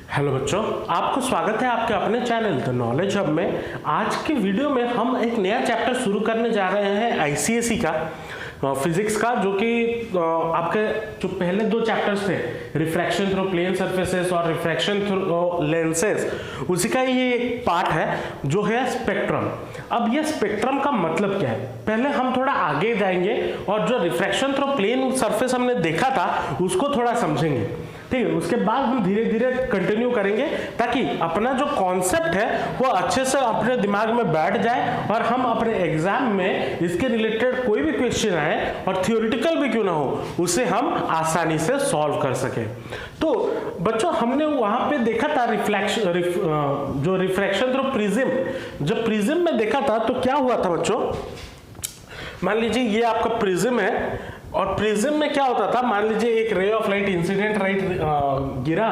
Hello बच्चों, आपको स्वागत है आपके अपने चैनल द नॉलेज हब में। आज के वीडियो में हम एक नया चैप्टर शुरू करने जा रहे हैं आईसीएसई का फिजिक्स का, जो कि आपके जो पहले दो चैप्टर्स थे, रिफ्रैक्शन थ्रू प्लेन सरफेसेस और रिफ्रैक्शन थ्रू लेंसेस, उसी का ये एक पार्ट है जो है स्पेक्ट्रम। अब ये स्पेक्ट्रम का मतलब क्या है, पहले हम थोड़ा आगे जाएंगे और जो रिफ्रैक्शन थ्रू प्लेन सरफेस हमने देखा था उसको थोड़ा समझेंगे, ठीक है। उसके बाद हम धीरे धीरे कंटिन्यू करेंगे ताकि अपना जो कॉन्सेप्ट है वो अच्छे से अपने दिमाग में बैठ जाए और हम अपने एग्जाम में इसके रिलेटेड कोई भी क्वेश्चन आए और थियोरिटिकल भी क्यों ना हो उसे हम आसानी से सॉल्व कर सके। तो बच्चों, हमने वहां पे देखा था जो रिफ्रैक्शन थ्रू प्रिज्म, जब प्रिज्म में देखा था तो क्या हुआ था बच्चों, मान लीजिए ये आपका प्रिज्म है और प्रिज्म में क्या होता था, मान लीजिए एक ray of light incident light गिरा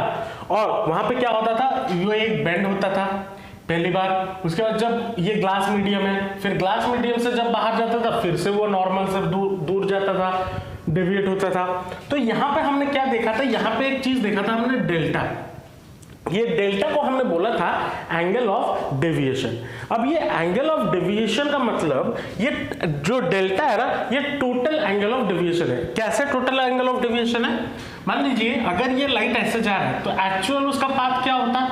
और वहां पे क्या होता था, ये एक बेंड होता था पहली बार। उसके बाद जब ये ग्लास मीडियम है, फिर ग्लास मीडियम से जब बाहर जाता था फिर से वो नॉर्मल से दूर जाता था, डेविएट होता था। तो यहाँ पे हमने क्या देखा था, यहाँ पे एक चीज देखा था हमने, डेल्टा। ये डेल्टा को हमने बोला था एंगल ऑफ डेविएशन। अब ये एंगल ऑफ डेविएशन का मतलब, ये जो डेल्टा है ना, ये टोटल एंगल ऑफ डेविएशन है। कैसे टोटल एंगल ऑफ डेविएशन है, मान लीजिए अगर ये लाइट ऐसे जा रहा है तो एक्चुअल उसका पाथ क्या होता,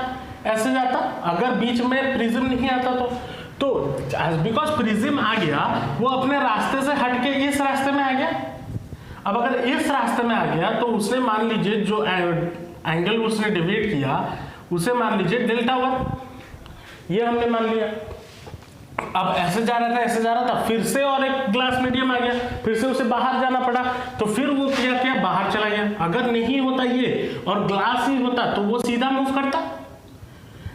ऐसे जाता। अगर बीच में प्रिज्म नहीं आता तो बिकॉज प्रिज्म आ गया वो अपने रास्ते से हट के इस रास्ते में आ गया। अब अगर इस रास्ते में आ गया तो उसने मान लीजिए जो एंगल उसने डिवाइड किया उसे मान लीजिए डेल्टा 1, ये हमने मान लिया। अब ऐसे जा रहा था, ऐसे जा रहा था, फिर से और एक ग्लास मीडियम आ गया, फिर से उसे बाहर जाना पड़ा, तो फिर वो क्या किया, बाहर चला गया। अगर नहीं होता ये और ग्लास ही होता तो वो सीधा मूव करता,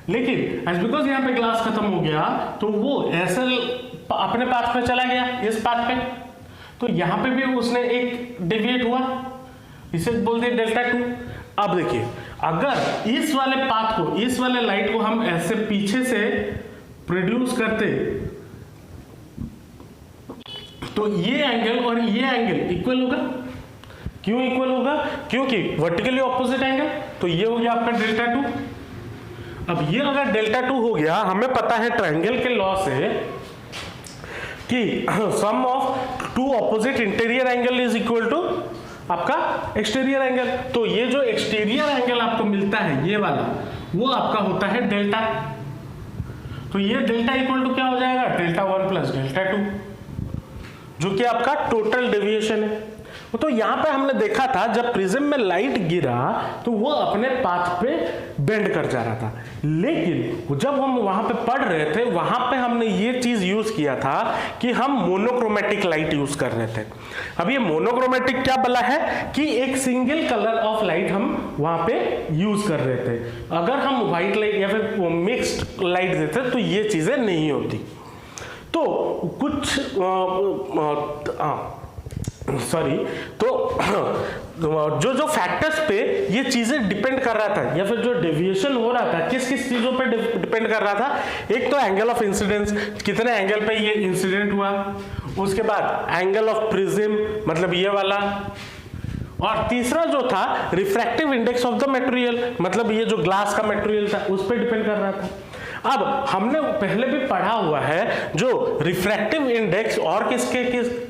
लेकिन एज बिकॉज यहाँ पे ग्लास खत्म हो गया तो वो ऐसे अपने पाथ पे चला गया, इस पाथ पे। तो यहाँ पे भी उसने एक डेविएट हुआ, इसे बोलते हैं डेल्टा 2। अब देखिए, अगर इस वाले पाथ को, इस वाले लाइट को हम ऐसे पीछे से प्रोड्यूस करते तो ये एंगल और ये एंगल इक्वल होगा। क्यों इक्वल होगा, क्योंकि वर्टिकली ऑपोजिट एंगल। तो ये हो गया आपका डेल्टा 2। अब ये अगर डेल्टा 2 हो गया, हमें पता है ट्रायंगल के लॉ से कि sum of two opposite interior angle is equal to आपका एक्सटीरियर एंगल। तो ये जो एक्सटीरियर एंगल आपको मिलता है ये वाला, वो आपका होता है डेल्टा। तो ये डेल्टा इक्वल टू क्या हो जाएगा, डेल्टा 1 प्लस डेल्टा 2, जो कि आपका टोटल डेविएशन है। तो यहां पे हमने देखा था जब प्रिज्म में लाइट गिरा तो वो अपने पाथ पे बेंड कर जा रहा था, लेकिन जब हम वहां पे पढ़ रहे थे वहां पे हमने ये चीज यूज किया था कि हम मोनोक्रोमेटिक लाइट यूज कर रहे थे। अब ये मोनोक्रोमेटिक क्या बोला है कि एक सिंगल कलर ऑफ लाइट हम वहां पे यूज कर रहे थे। अगर हम व्हाइट लाइट या फिर मिक्स्ड लाइट देते तो ये चीजें नहीं होती। तो कुछ तो जो फैक्टर्स पे ये चीजें डिपेंड कर रहा था या फिर जो डेविएशन हो रहा था किस किस चीजों पे डिपेंड कर रहा था, एक तो एंगल ऑफ इंसिडेंस, कितने एंगल पे ये इंसिडेंट हुआ, उसके बाद एंगल ऑफ प्रिज्म मतलब ये वाला, और तीसरा जो था refractive index of the material, मतलब ये जो ग्लास का मटेरियल था उस पर डिपेंड कर रहा था। अब हमने पहले भी पढ़ा हुआ है जो रिफ्रैक्टिव इंडेक्स और किस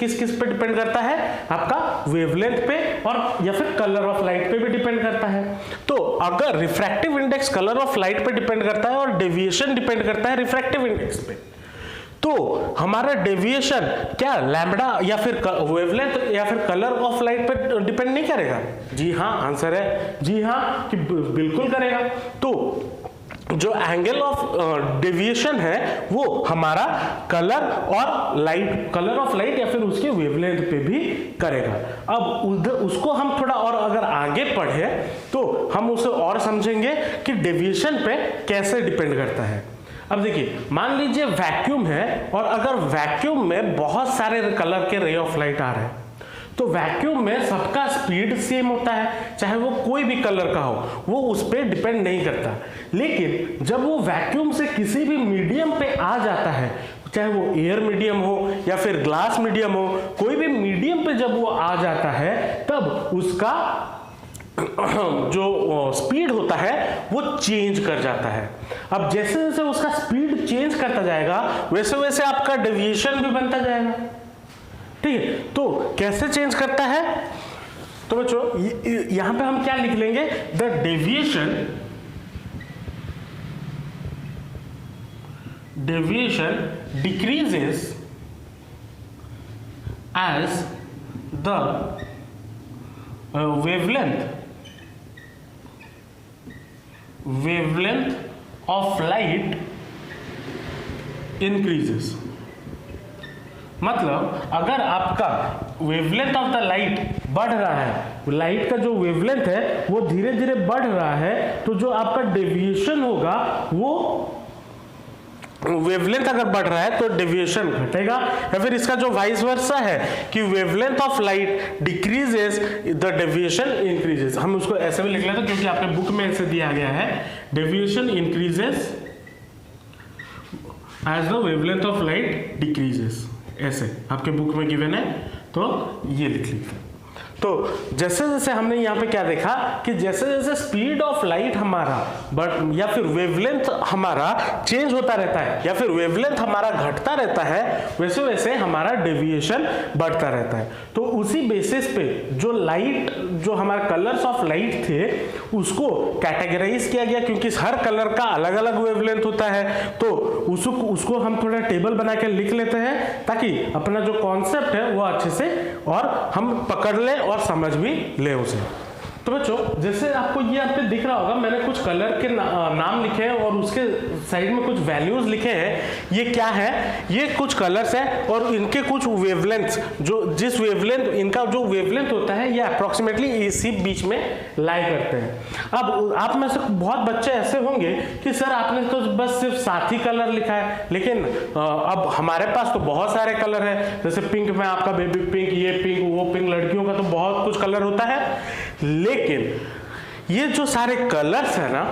किस पे डिपेंड करता है, आपका वेवलेंथ पे और या फिर कलर ऑफ लाइट पे भी डिपेंड करता है। तो अगर refractive index colour of light पे डिपेंड करता है और डेविएशन डिपेंड करता है रिफ्रैक्टिव इंडेक्स पे, तो हमारा डेविएशन क्या लैम्बडा या फिर वेवलेंथ या फिर कलर ऑफ लाइट पे डिपेंड नहीं करेगा? जी हाँ, आंसर है जी हाँ कि बिल्कुल करेगा। तो जो एंगल ऑफ डेविएशन है वो हमारा कलर ऑफ लाइट या फिर उसके वेवलेंथ पे भी करेगा। अब उसको हम थोड़ा और अगर आगे पढ़े तो हम उसे और समझेंगे कि डेविएशन पे कैसे डिपेंड करता है। अब देखिए, मान लीजिए वैक्यूम है और अगर वैक्यूम में बहुत सारे कलर के रे ऑफ लाइट आ रहे हैं तो वैक्यूम में सबका स्पीड सेम होता है, चाहे वो कोई भी कलर का हो, वो उस पर डिपेंड नहीं करता। लेकिन जब वो वैक्यूम से किसी भी मीडियम पे आ जाता है, चाहे वो एयर मीडियम हो या फिर ग्लास मीडियम हो, कोई भी मीडियम पे जब वो आ जाता है तब उसका जो स्पीड होता है वो चेंज कर जाता है। अब जैसे जैसे उसका स्पीड चेंज करता जाएगा वैसे वैसे आपका डेविएशन भी बनता जाएगा। ठीक है, तो कैसे चेंज करता है? तो बच्चों यहां पे हम क्या लिख लेंगे, the deviation decreases as the wavelength of light increases। मतलब अगर आपका वेवलेंथ ऑफ द लाइट बढ़ रहा है, लाइट का जो वेवलेंथ है वो धीरे धीरे बढ़ रहा है, तो जो आपका डेविएशन होगा वो वेवलेंथ अगर बढ़ रहा है तो डेविएशन घटेगा। या फिर इसका जो वाइस वर्सा है कि wavelength of light decreases the deviation increases. हम उसको ऐसे भी लिख लेते हैं क्योंकि आपके बुक में ऐसे दिया गया है, deviation increases as the wavelength of light decreases, ऐसे आपके बुक में गिवन है, तो ये लिख लीजिए। तो जैसे जैसे हमने यहाँ पे क्या देखा कि जैसे जैसे स्पीड ऑफ लाइट हमारा बट या फिर वेवलेंथ हमारा चेंज होता रहता है या फिर वेवलेंथ हमारा घटता रहता है, वैसे वैसे हमारा डेविएशन बढ़ता रहता है। तो उसी बेसिस पे जो लाइट, जो हमारे कलर्स ऑफ लाइट थे उसको कैटेगराइज किया गया, क्योंकि हर कलर का अलग अलग वेवलेंथ होता है। तो उसको हम थोड़ा टेबल बना के लिख लेते हैं ताकि अपना जो कॉन्सेप्ट है वो अच्छे से और हम पकड़ लें और समझ भी ले उसे। तो बच्चों जैसे आपको ये यहाँ पे दिख रहा होगा, मैंने कुछ कलर के नाम लिखे हैं और उसके साइड में कुछ वैल्यूज लिखे हैं। ये क्या है? ये कुछ कलर्स हैं और इनके कुछ वेवलेंथ्स, जो जिस वेवलेंथ, इनका जो वेवलेंथ होता है ये अप्रोक्सीमेटली इसी बीच में लाई करते हैं। अब आप में से बहुत बच्चे ऐसे होंगे कि सर आपने तो बस सिर्फ 7 ही कलर लिखा है, लेकिन अब हमारे पास तो बहुत सारे कलर है। जैसे पिंक में आपका बेबी पिंक, ये पिंक, वो पिंक, लड़कियों का तो बहुत कुछ कलर होता है। लेकिन ये जो सारे कलर्स है ना,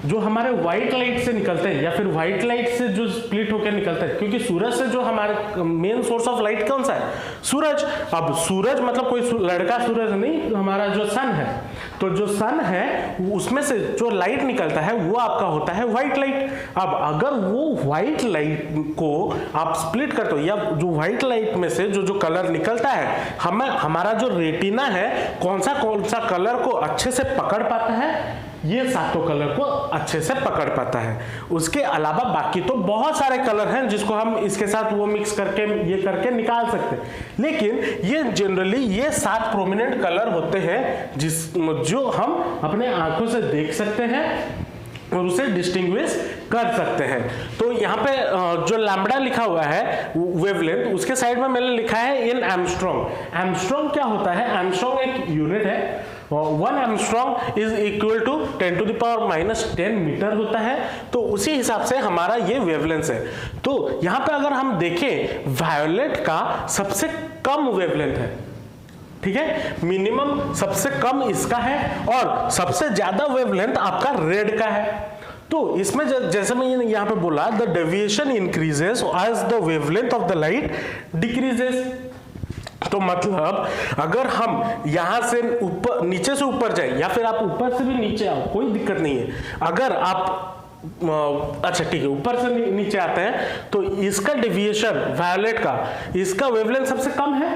जो हमारे व्हाइट लाइट से निकलते हैं या फिर व्हाइट लाइट से जो स्प्लिट होकर निकलता है, क्योंकि सूरज से जो हमारे मेन सोर्स ऑफ लाइट कौन सा है? सूरज। अब सूरज मतलब कोई लड़का सूरज नहीं, हमारा जो सन है, तो जो सन है उसमें से जो लाइट निकलता है वो आपका होता है व्हाइट लाइट। अब अगर वो व्हाइट लाइट को आप स्प्लिट करते हो या जो व्हाइट लाइट में से जो कलर निकलता है, हमारा जो रेटिना है कौन सा कलर को अच्छे से पकड़ पाता है, ये सातों कलर को अच्छे से पकड़ पाता है। उसके अलावा बाकी तो बहुत सारे कलर हैं जिसको हम इसके साथ वो मिक्स करके ये करके निकाल सकते हैं, लेकिन ये जनरली ये 7 प्रोमिनेंट कलर होते हैं जो हम अपने आंखों से देख सकते हैं और उसे डिस्टिंग्विश कर सकते हैं। तो यहाँ पे जो लैम्बडा लिखा हुआ है वेवलेंथ, उसके साइड में मैंने लिखा है इन एंगस्ट्रॉम। एंगस्ट्रॉम क्या होता है? एंगस्ट्रॉम एक यूनिट है। 1 angstrom is equal to 10⁻⁻10 metre होता है। तो उसी हिसाब से हमारा ये वेवलेंथ है। तो यहाँ पे अगर हम देखें, वायोलेट का सबसे कम वेवलेंथ है, ठीक है, मिनिमम सबसे कम इसका है और सबसे ज्यादा वेवलेंथ आपका रेड का है। तो इसमें जैसे मैं यहाँ पे बोला, the deviation increases as the wavelength of the light decreases. तो मतलब अगर हम यहां से ऊपर, नीचे से ऊपर जाए या फिर आप ऊपर से भी नीचे आओ, कोई दिक्कत नहीं है। अगर आप अच्छा ठीक है, ऊपर से नीचे आते हैं तो इसका डेविएशन वायोलेट का, इसका वेवलेंथ सबसे कम है,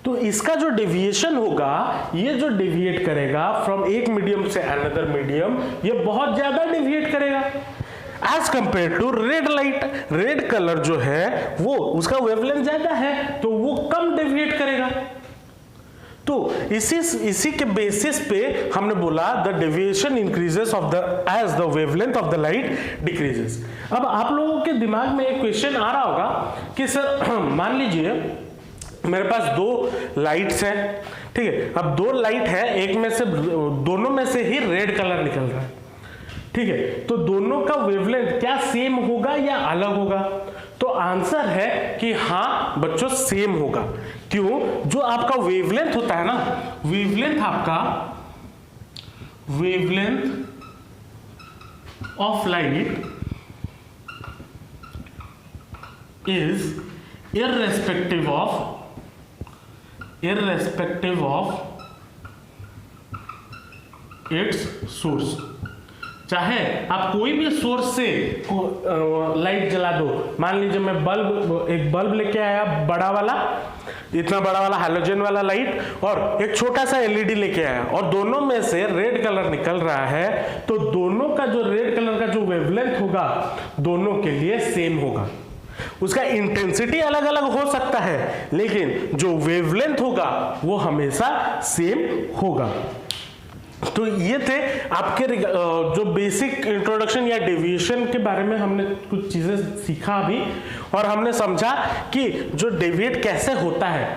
तो इसका जो डेविएशन होगा, ये जो डेविएट करेगा फ्रॉम एक मीडियम से अनदर मीडियम, ये बहुत ज्यादा डेविएट करेगा as compared to red light. Red colour जो है वो उसका वेवलेंथ ज्यादा है तो वो कम डेविएट करेगा। तो इसी के बेसिस पे हमने बोला the deviation increases of the as the wavelength of the light decreases. अब आप लोगों के दिमाग में एक क्वेश्चन आ रहा होगा कि सर मान लीजिए मेरे पास 2 लाइट्स हैं, ठीक है। अब 2 लाइट है, एक में से दोनों में से ही रेड कलर निकल रहा है, ठीक है। तो दोनों का वेवलेंथ क्या सेम होगा या अलग होगा? तो आंसर है कि हाँ बच्चों सेम होगा। क्यों? जो आपका वेवलेंथ होता है ना, वेवलेंथ आपका wavelength of light is irrespective of it's source. चाहे आप कोई भी सोर्स से लाइट जला दो, मान लीजिए मैं एक बल्ब लेके आया बड़ा वाला, इतना बड़ा वाला हैलोजन वाला लाइट, और एक छोटा सा एलईडी लेके आया, और दोनों में से रेड कलर निकल रहा है, तो दोनों का जो रेड कलर का जो वेवलेंथ होगा दोनों के लिए सेम होगा। उसका इंटेंसिटी अलग अलग हो सकता है, लेकिन जो वेवलेंथ होगा वो हमेशा सेम होगा। तो ये थे आपके जो बेसिक इंट्रोडक्शन या डेविएशन के बारे में हमने कुछ चीजें सीखा अभी, और हमने समझा कि जो डेविएट कैसे होता है।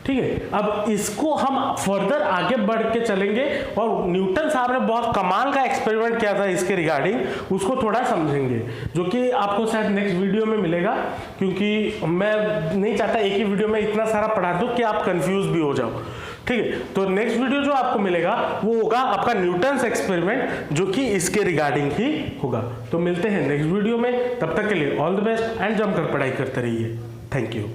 ठीक है, अब इसको हम फर्दर आगे बढ़ के चलेंगे, और न्यूटन साहब ने बहुत कमाल का एक्सपेरिमेंट किया था इसके रिगार्डिंग, उसको थोड़ा समझेंगे, जो कि आपको शायद नेक्स्ट वीडियो में मिलेगा, क्योंकि मैं नहीं चाहता एक ही वीडियो में इतना सारा पढ़ा दूं कि आप कंफ्यूज भी हो जाओ। ठीक है, तो नेक्स्ट वीडियो जो आपको मिलेगा वो होगा आपका न्यूटन्स एक्सपेरिमेंट, जो कि इसके रिगार्डिंग ही होगा। तो मिलते हैं नेक्स्ट वीडियो में, तब तक के लिए ऑल द बेस्ट एंड जमकर पढ़ाई करते रहिए। Thank you.